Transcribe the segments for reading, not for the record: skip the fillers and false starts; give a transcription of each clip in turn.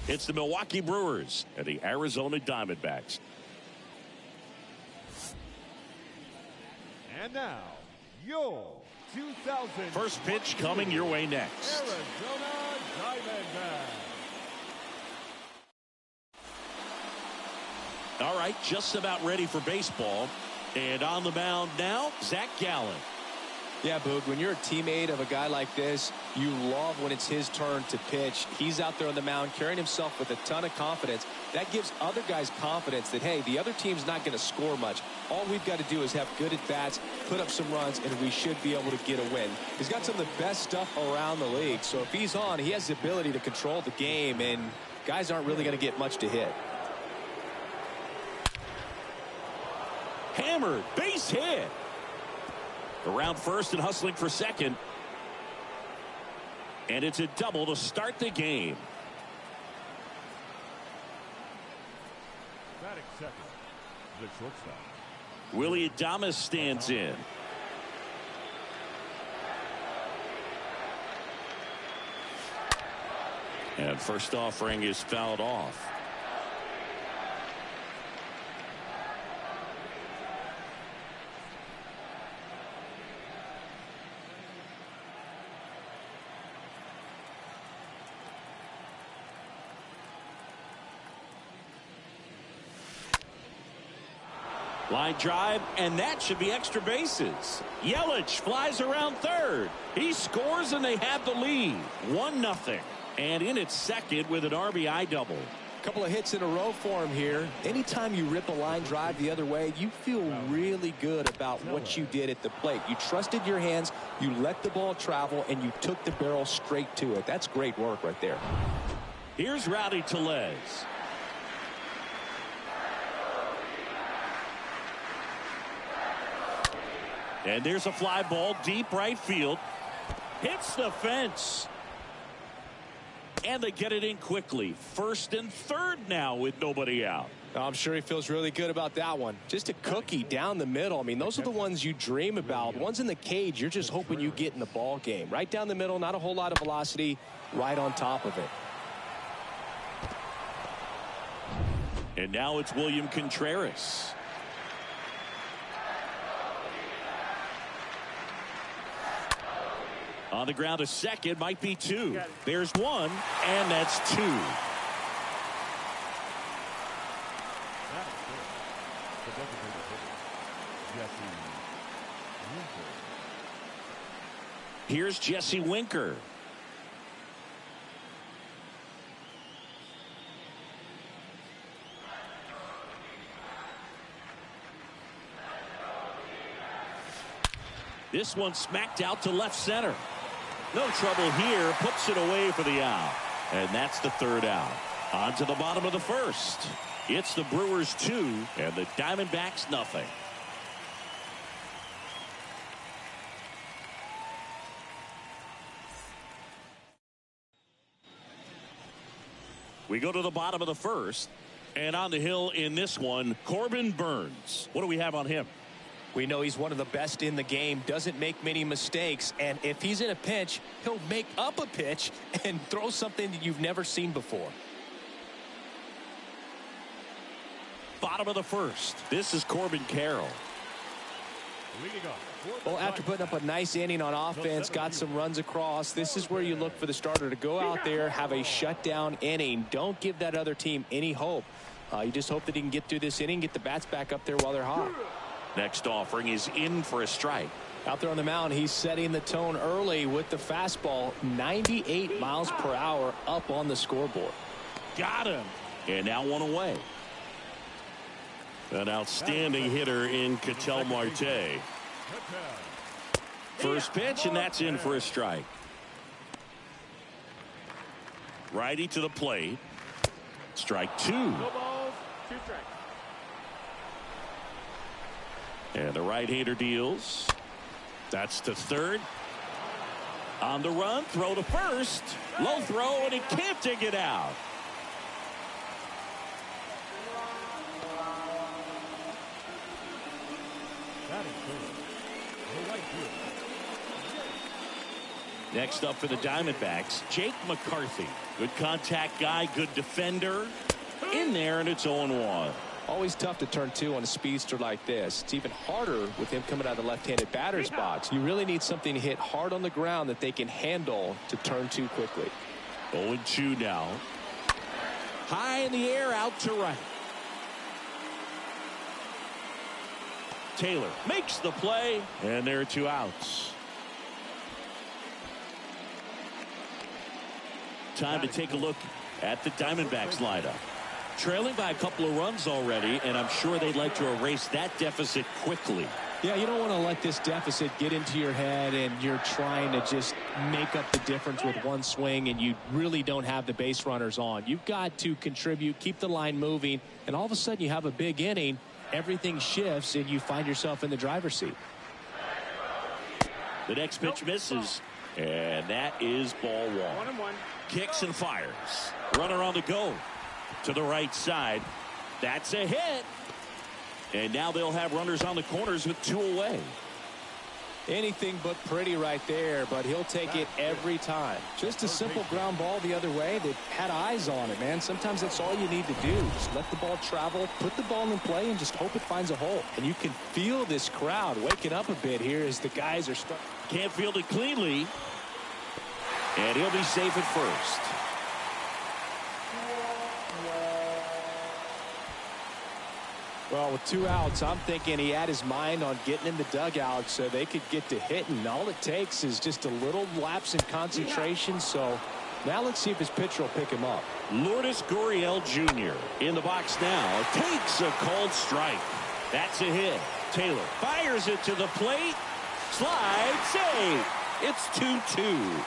It's the Milwaukee Brewers and the Arizona Diamondbacks. And now, your 2000 first pitch coming your way next. Arizona Diamondbacks. All right, just about ready for baseball. And on the mound now, Zach Gallen. Yeah, Boog, when you're a teammate of a guy like this, you love when it's his turn to pitch. He's out there on the mound carrying himself with a ton of confidence. That gives other guys confidence that, hey, the other team's not going to score much. All we've got to do is have good at-bats, put up some runs, and we should be able to get a win. He's got some of the best stuff around the league. So if he's on, he has the ability to control the game, and guys aren't really going to get much to hit. Hammered, base hit. Around first and hustling for second. And it's a double to start the game. Batting second, the shortstop. Willie Adames stands in. And first offering is fouled off. Line drive, and that should be extra bases. Yelich flies around third. He scores, and they have the lead. 1-0. And in at second with an RBI double. Couple of hits in a row for him here. Anytime you rip a line drive the other way, you feel really good about what you did at the plate. You trusted your hands, you let the ball travel, and you took the barrel straight to it. That's great work right there. Here's Rowdy Tellez. And there's a fly ball deep right field. Hits the fence. And they get it in quickly. First and third now with nobody out. I'm sure he feels really good about that one. Just a cookie down the middle. I mean, those are the ones you dream about. Ones in the cage, you're just hoping you get in the ball game. Right down the middle, not a whole lot of velocity, right on top of it. And now it's William Contreras. On the ground, a second, might be two. There's one, and that's two. Here's Jesse Winker. This one smacked out to left center. No trouble here, puts it away for the out. And that's the third out. On to the bottom of the first. It's the Brewers 2 and the Diamondbacks nothing. We go to the bottom of the first. And on the hill in this one, Corbin Burnes. What do we have on him? We know he's one of the best in the game, doesn't make many mistakes, and if he's in a pinch, he'll make up a pitch and throw something that you've never seen before. Bottom of the first. This is Corbin Carroll. Well, after putting up a nice inning on offense, got some runs across, this is where you look for the starter to go out there, have a shutdown inning. Don't give that other team any hope. You just hope that he can get through this inning, get the bats back up there while they're hot. Next offering is in for a strike. Out there on the mound, he's setting the tone early with the fastball. 98 miles per hour up on the scoreboard. Got him. And now one away. An outstanding hitter in Ketel Marte. First pitch, and that's in for a strike. Righty to the plate. Strike two. No balls, 2 strikes. And the right-hander deals. That's to third. On the run, throw to first. Low throw, and he can't dig it out. Next up for the Diamondbacks, Jake McCarthy. Good contact guy, good defender. In there, and it's 0-1. Always tough to turn two on a speedster like this. It's even harder with him coming out of the left-handed batter's box. You really need something to hit hard on the ground that they can handle to turn two quickly. 0-2 now. High in the air, out to right. Taylor makes the play, and there are 2 outs. Time to take a look at the Diamondbacks lineup. Trailing by a couple of runs already, and I'm sure they'd like to erase that deficit quickly. Yeah, you don't want to let this deficit get into your head and you're trying to just make up the difference with one swing and you really don't have the base runners on. You've got to contribute, keep the line moving, and all of a sudden you have a big inning, everything shifts, and you find yourself in the driver's seat. The next pitch misses, and that is ball 1. Kicks and fires. Runner on the go to the right side. That's a hit. And now they'll have runners on the corners with 2 away. Anything but pretty right there, but he'll take it every time. Just a simple ground ball the other way that had eyes on it, man. Sometimes that's all you need to do. Just let the ball travel, put the ball in play, and just hope it finds a hole. And you can feel this crowd waking up a bit here as the guys are starting. Can't field it cleanly. And he'll be safe at first. Well, with 2 outs, I'm thinking he had his mind on getting in the dugout so they could get to hitting. All it takes is just a little lapse in concentration. So now let's see if his pitcher will pick him up. Lourdes Gurriel Jr. in the box now. Takes a called strike. That's a hit. Taylor fires it to the plate. Slide save. It's 2-2.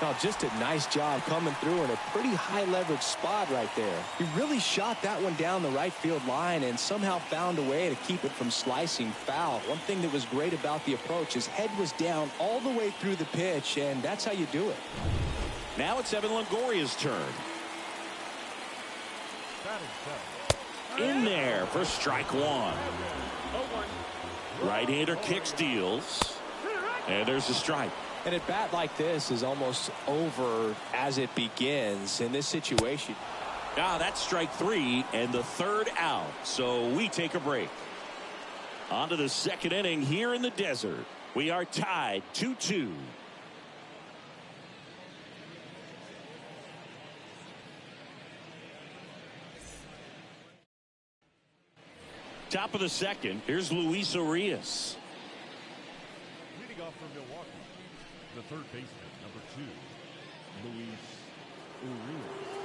Oh, just a nice job coming through in a pretty high leverage spot right there. He really shot that one down the right field line and somehow found a way to keep it from slicing foul. One thing that was great about the approach, his head was down all the way through the pitch, and that's how you do it. Now it's Evan Longoria's turn. In there for strike 1. Right-hander kicks, deals, and there's a strike. And at bat like this is almost over as it begins in this situation. Now that's strike 3 and the 3rd out. So we take a break. On to the 2nd inning here in the desert. We are tied 2-2. Top of the 2nd. Here's Luis Urias. Leading off from Milwaukee, the third baseman, number 2, Luis Urias.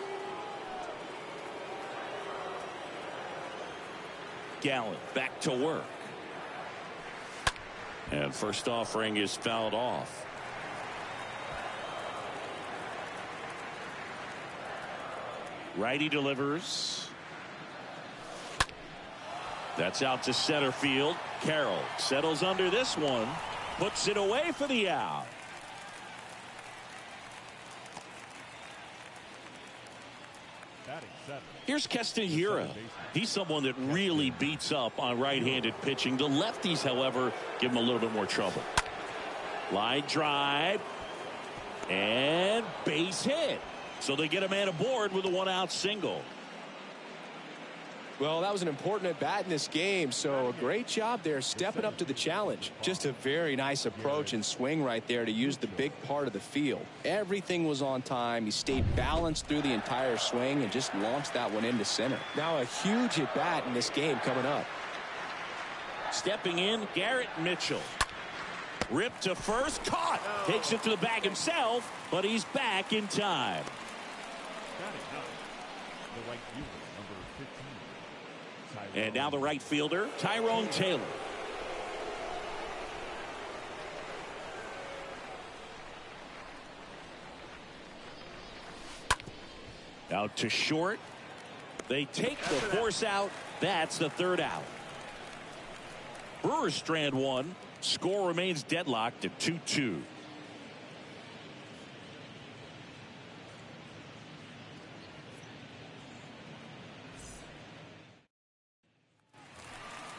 Gallen back to work. And first offering is fouled off. Righty delivers. That's out to center field. Carroll settles under this one. Puts it away for the out. Here's Keston. He's someone that really beats up on right-handed pitching. The lefties, however, give him a little bit more trouble. Line drive. And base hit. So they get a man aboard with a 1-out single. Well, that was an important at-bat in this game, so a great job there stepping up to the challenge. Just a very nice approach and swing right there to use the big part of the field. Everything was on time. He stayed balanced through the entire swing and just launched that one into center. Now a huge at-bat in this game coming up. Stepping in, Garrett Mitchell. Ripped to first, caught. Takes it to the bag himself, but he's back in time. The right fielder, number 15. And now the right fielder, Tyrone Taylor. Out to short. They take the force out. That's the 3rd out. Brewers strand 1. Score remains deadlocked at 2-2.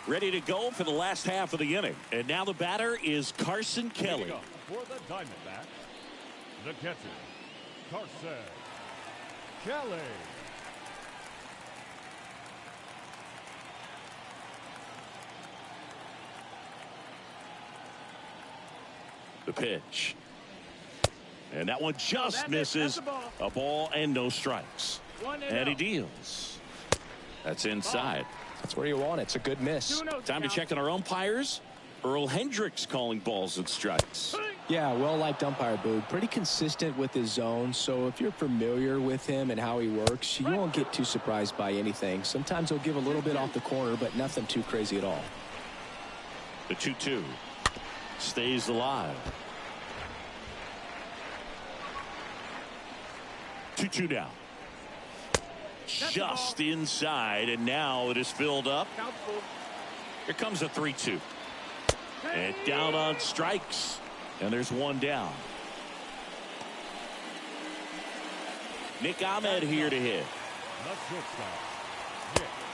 Ready to go for the last half of the inning. And now the batter is Carson Kelly. For the Diamondbacks, The catcher, Carson Kelly. The pitch. And that one just misses. A ball and no strikes. And he deals. That's inside. That's where you want it. It's a good miss. Time to check on our umpires. Earl Hendricks calling balls and strikes. Yeah, well-liked umpire, Boog. Pretty consistent with his zone, so if you're familiar with him and how he works, you won't get too surprised by anything. Sometimes he'll give a little bit off the corner, but nothing too crazy at all. The 2-2 stays alive. 2-2 now. Just inside, and now it is filled up. Here comes a 3-2. And down on strikes. And there's one down. Nick Ahmed here to hit.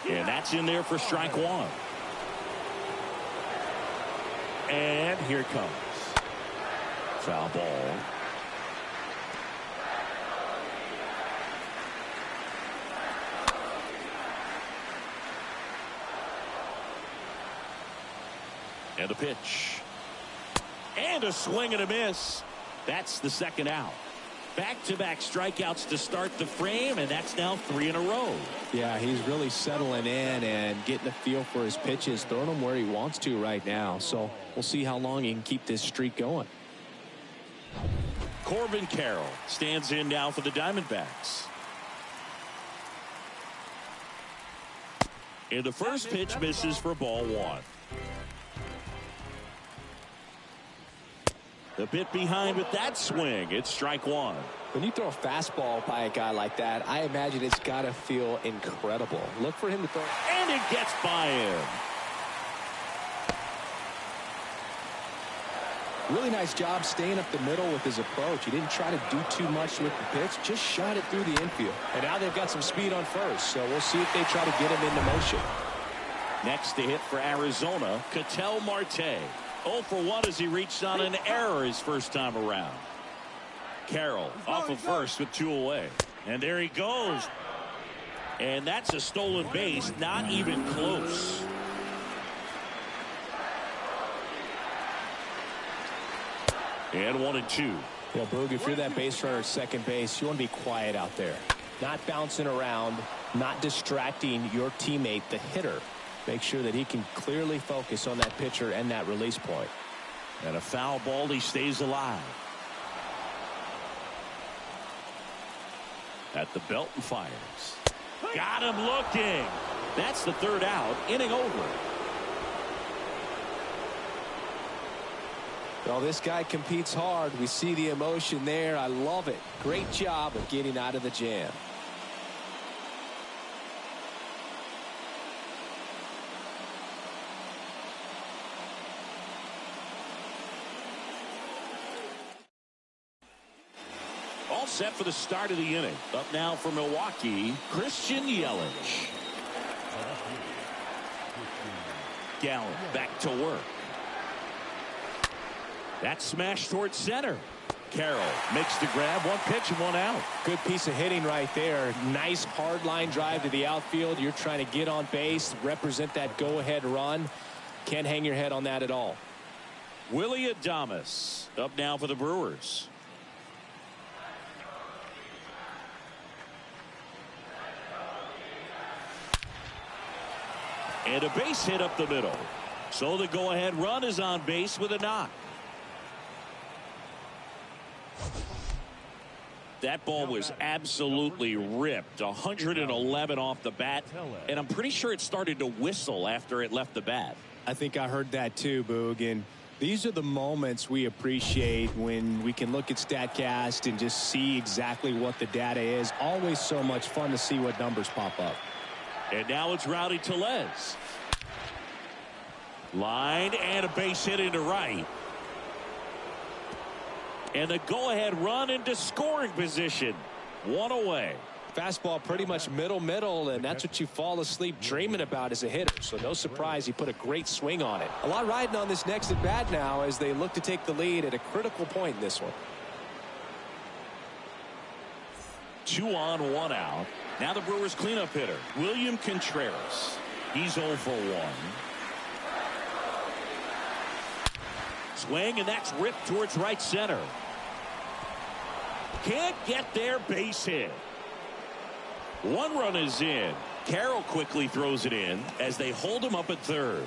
And that's in there for strike one. And here it comes. Foul ball. And a pitch. And a swing and a miss. That's the second out. Back-to-back strikeouts to start the frame, and that's now 3 in a row. Yeah, he's really settling in and getting a feel for his pitches, throwing them where he wants to right now. So we'll see how long he can keep this streak going. Corbin Carroll stands in now for the Diamondbacks. And the first pitch misses for ball one. A bit behind with that swing. It's strike one. When you throw a fastball by a guy like that, I imagine it's got to feel incredible. Look for him to throw. And it gets by him. Really nice job staying up the middle with his approach. He didn't try to do too much with the pitch, just shot it through the infield. And now they've got some speed on first, so we'll see if they try to get him into motion. Next to hit for Arizona, Ketel Marte. 0 for 1 as he reached on an error his first time around. Carroll off of first with 2 away. And there he goes. And that's a stolen base, not even close. And 1-2. You know, Boog, if you're that base runner at second base, you want to be quiet out there. Not bouncing around, not distracting your teammate, the hitter. Make sure that he can clearly focus on that pitcher and that release point. And a foul ball, he stays alive. At the belt and fires. Got him looking. That's the third out. Inning over. Well, this guy competes hard. We see the emotion there. I love it. Great job of getting out of the jam. All set for the start of the inning. Up now for Milwaukee, Christian Yelich. Gallen back to work. That smash towards center. Carroll makes the grab. 1 pitch and 1 out. Good piece of hitting right there. Nice hard line drive to the outfield. You're trying to get on base, represent that go-ahead run. Can't hang your head on that at all. Willie Adames up now for the Brewers. And a base hit up the middle. So the go-ahead run is on base with a knock. That ball was absolutely ripped. 111 off the bat. And I'm pretty sure it started to whistle after it left the bat. I think I heard that too, Boog. And these are the moments we appreciate when we can look at StatCast and just see exactly what the data is. Always so much fun to see what numbers pop up. And now it's Rowdy Tellez. Line and a base hit into right. And the go-ahead run into scoring position. 1 away. Fastball pretty much middle, and that's what you fall asleep dreaming about as a hitter. So no surprise he put a great swing on it. A lot riding on this next at bat now as they look to take the lead at a critical point in this one. 2 on, 1 out. Now the Brewers cleanup hitter, William Contreras. He's 0 for 1. Swing, and that's ripped towards right center. Can't get there, base hit. 1 run is in. Carroll quickly throws it in as they hold him up at third.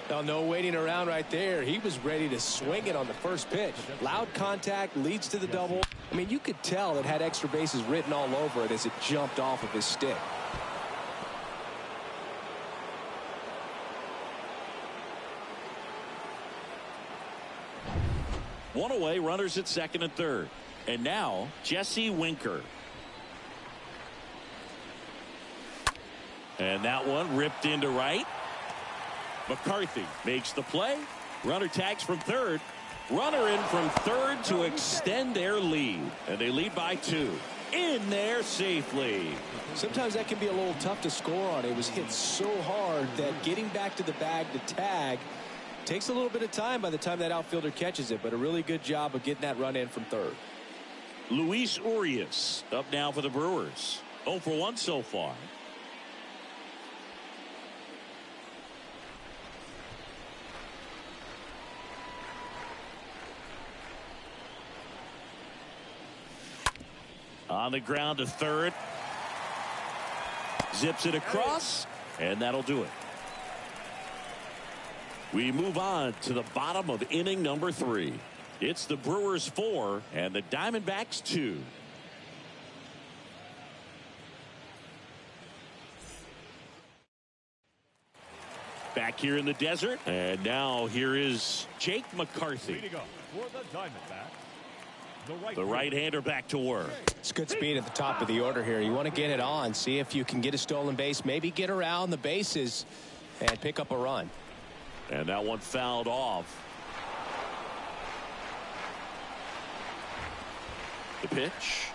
Now, no waiting around right there. He was ready to swing it on the first pitch. Loud contact leads to the double. I mean, you could tell it had extra bases written all over it as it jumped off of his stick. One away, runners at second and third. And now, Jesse Winker. And that one ripped into right. McCarthy makes the play. Runner tags from third. Runner in from third to extend their lead. And they lead by 2. In there safely. Sometimes that can be a little tough to score on. It was hit so hard that getting back to the bag to tag takes a little bit of time by the time that outfielder catches it. But a really good job of getting that run in from third. Luis Urias up now for the Brewers. 0 for 1 so far. On the ground to third. Zips it across, and that'll do it. We move on to the bottom of inning number 3. It's the Brewers 4 and the Diamondbacks 2. Back here in the desert, and now here is Jake McCarthy. Leading up for the Diamondbacks, the right-hander back to work. It's good speed at the top of the order here. You want to get it on, see if you can get a stolen base, maybe get around the bases and pick up a run. And that one fouled off. The pitch.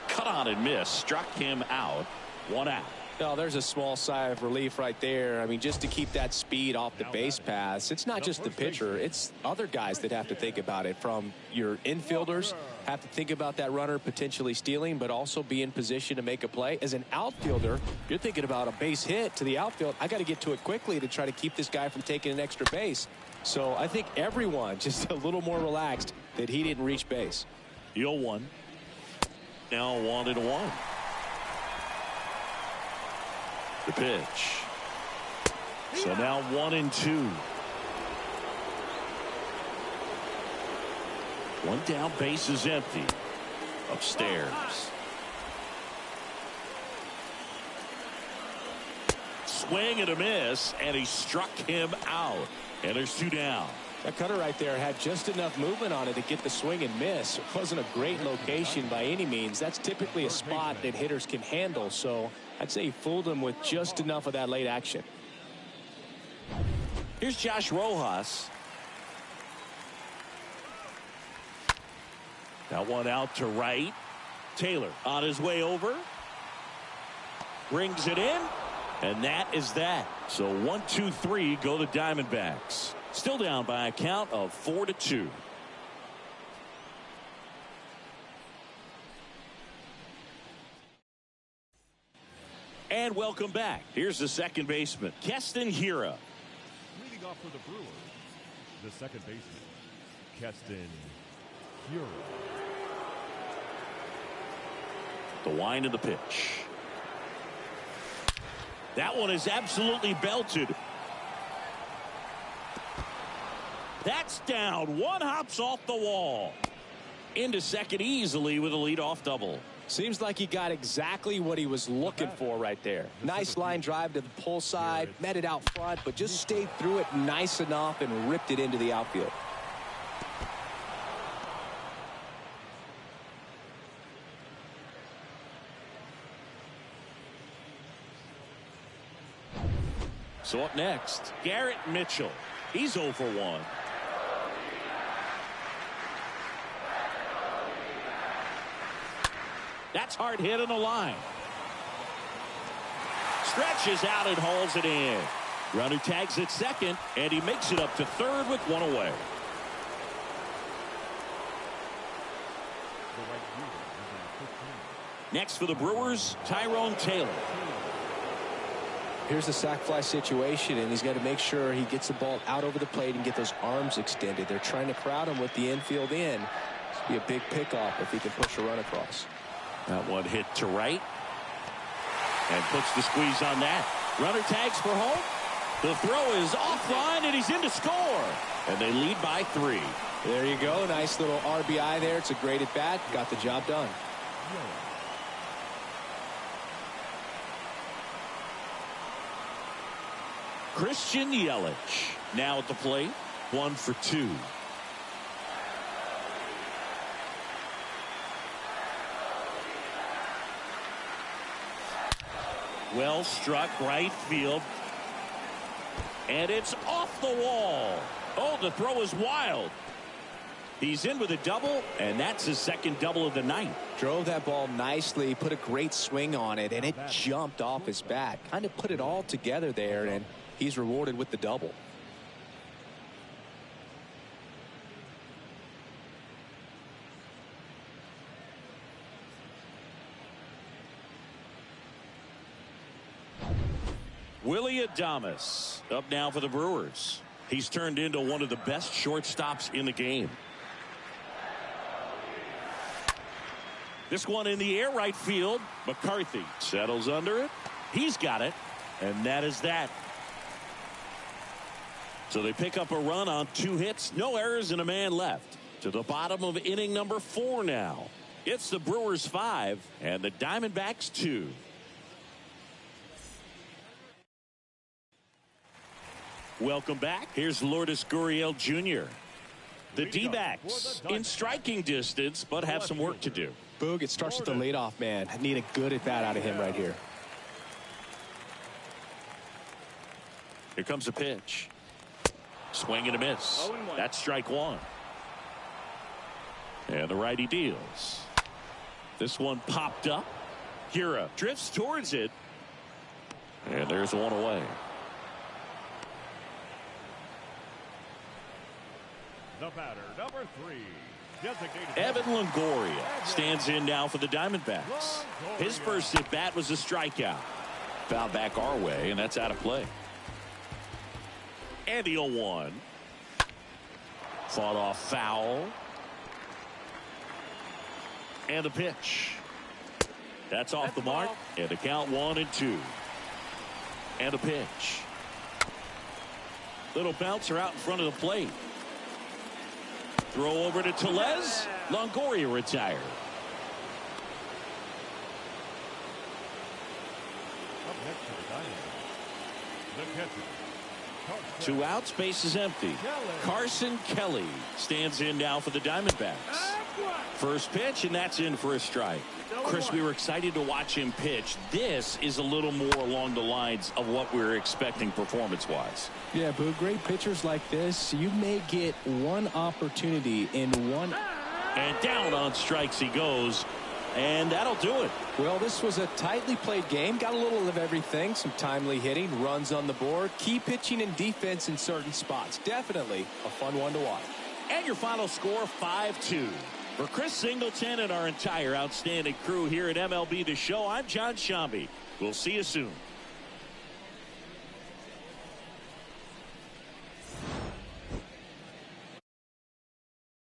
Cut on and miss. Struck him out. 1 out. Oh, there's a small sigh of relief right there. I mean, just to keep that speed off the base paths. It's not just the pitcher. It's other guys that have to think about it. From your infielders have to think about that runner potentially stealing, but also be in position to make a play. As an outfielder, you're thinking about a base hit to the outfield. I got to get to it quickly to try to keep this guy from taking an extra base. So I think everyone just a little more relaxed that he didn't reach base. 0-1. Now 1-1. The pitch. So now 1-2. 1 down, base is empty. Upstairs. Swing and a miss, and he struck him out. And there's 2 down. That cutter right there had just enough movement on it to get the swing and miss. It wasn't a great location by any means. That's typically a spot that hitters can handle. So I'd say he fooled him with just enough of that late action. Here's Josh Rojas. That one out to right. Taylor on his way over. Brings it in. And that is that. So 1-2-3 go the Diamondbacks. Still down by a count of 4-2. And welcome back. Here's the second baseman, Keston Hiura. Leading off for the Brewers, the second baseman, Keston Hiura. The wind of the pitch. That one is absolutely belted. That's down. 1 hops off the wall. Into second easily with a leadoff double. Seems like he got exactly what he was looking for right there. Nice line drive to the pull side, met it out front, but just stayed through it nice enough and ripped it into the outfield. So up next, Garrett Mitchell. He's 0 for 1. That's hard hit on the line. Stretches out and hauls it in. Runner tags at second, and he makes it up to third with 1 away. The right fielder, number 15, Next for the Brewers, Tyrone Taylor. Here's the sac fly situation, and he's got to make sure he gets the ball out over the plate and get those arms extended. They're trying to crowd him with the infield in. This will be a big pickoff if he can push a run across. That one hit to right. And puts the squeeze on that. Runner tags for home. The throw is offline, and he's in to score. And they lead by 3. There you go. Nice little RBI there. It's a great at bat. Got the job done. Christian Yelich now at the plate. 1 for 2. Well struck right field. And it's off the wall. Oh, the throw is wild. He's in with a double, and that's his second double of the night. Drove that ball nicely, put a great swing on it, and it jumped off his bat. Kind of put it all together there, and he's rewarded with the double. Willie Adames up now for the Brewers. He's turned into one of the best shortstops in the game. This one in the air, right field. McCarthy settles under it. He's got it, and that is that. So they pick up a run on 2 hits, no errors, and a man left. To the bottom of inning number 4 now. It's the Brewers 5 and the Diamondbacks 2. Welcome back. Here's Lourdes Gurriel Jr. The D-backs in striking distance, but have some work to do. Boog, it starts with the leadoff man. I need a good at bat out of him right here. Here comes a pitch. Swing and a miss. That's strike 1. And the righty deals. This one popped up. Hira drifts towards it. And there's one away. The batter, number 3. Evan Longoria stands in now for the Diamondbacks. His first at bat was a strikeout. Foul back our way, and that's out of play. And the 0-1. Fought off foul. And the pitch. That's off the mark. And the count 1-2. And a pitch. Little bouncer out in front of the plate. Throw over to Tellez. Longoria retired. Up next to the Diamondbacks, the catcher. 2 outs, base is empty. Carson Kelly stands in now for the Diamondbacks. First pitch, and that's in for a strike. Chris, we were excited to watch him pitch. This is a little more along the lines of what we were expecting performance-wise. Yeah, Boo, great pitchers like this, you may get one opportunity in one. And down on strikes he goes, and that'll do it. Well, this was a tightly played game. Got a little of everything. Some timely hitting, runs on the board, key pitching and defense in certain spots. Definitely a fun one to watch. And your final score, 5-2. For Chris Singleton and our entire outstanding crew here at MLB The Show, I'm John Shambi. We'll see you soon.